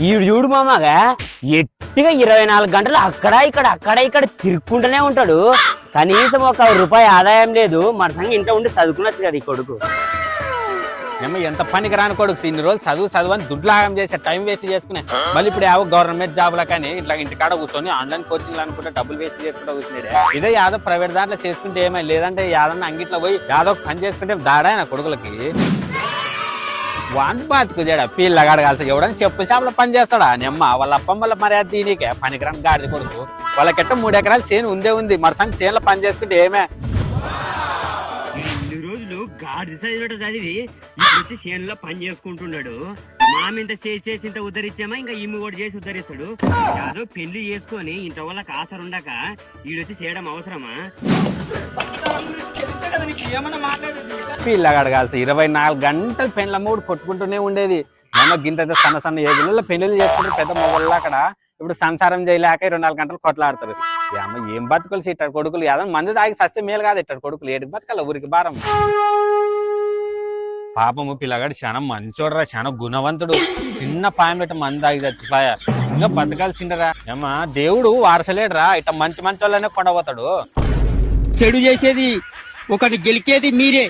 ఈడు చూడు మామగా ఎట్టిగా 24 గంటలు అక్కడ ఇక్కడ తిరుక్కుంటూనే ఉంటాడు. కనీసం ₹1 ఆదాయం లేదు. మన సంగ ఇంట్లో ఉండి చదువుకునొచ్చు కదా ఈ కొడుకు. ఏమో ఎంత పనికి రాని కొడుకు ఇన్ని రోజులు చదువు అని దుడ్లాగం చేసే టైం వేస్ట్ చేసుకునే మళ్ళీ ఇప్పుడు ఏవో గవర్నమెంట్ జాబ్ల కానీ ఇట్లా ఇంటికాడ కూర్చొని ఆన్లైన్ కోచింగ్ అనుకుంటే డబ్బులు వేస్ట్ చేసుకుంటూ కూర్చున్నాడే. ఇదే యాదో ప్రైవేట్ దాంట్లో చేసుకుంటే ఏమై లేదంటే యాదన్న అంగిట్లో పోయి యాదో పని చేసుకుంటే దాడాయన కొడుకులకి వాన్ బాతుకు చేడా పిల్లగాడు కాల్సి ఎవడని చెప్పు చేపల పని చేస్తాడా నిమ్మ వాళ్ళ అప్పం వల్ల మర్యాద దీనికే పనికిరాని గాడిది కొడుకు. వాళ్ళకెట్ట 3 ఎకరాలు చేను ఉంది మరి సంగతి చేనులో పని చేసుకుంటే ఏమే. ఇన్ని రోజులు గాడి చదివినట్టు చదివి ఇప్పుడు వచ్చి చేనులో పని చేసుకుంటున్నాడు. మామింత చేసి ఇంత ఉద్ధరించామా ఇంకా ఈమె కూడా చేసి ఉద్ధరిస్తాడు. యాదో పెళ్లి చేసుకొని ఇంత వల్ల కాసరు ఉండక ఈడొచ్చి చేయడం అవసరమా? పిల్లగాడు కాల్సి 24 గంటలు పెండ్ల మూడు కొట్టుకుంటూనే ఉండేది. ఏమో గింత సన్న ఏజ్లలో పెళ్లిళ్ళు చేసుకుంటే పెద్ద మొగళ్ళు అక్కడ ఇప్పుడు సంసారం చేయలేక 24 గంటలు కొట్లాడతారు. ఏమో ఏం బతుకులు ఇట్టాడు కొడుకులు ఏదైనా మంది తాగి సస్తే మేలు కాదు ఇట్టాడు కొడుకులు ఏడికి బతకాల ఊరికి భారం. పాపము పిల్లగాడు చాలా మంచోడరా చాలా గుణవంతుడు. చిన్న పాయం పెట్టి మంది తాగి చచ్చిపోయా ఇంకా బతకాల్సిండరా. ఏమా దేవుడు వారసలేడరా ఇట్లా మంచి వాళ్ళనే కొండపోతాడు. చెడు చేసేది ఒకటి గెలికేది మీరే.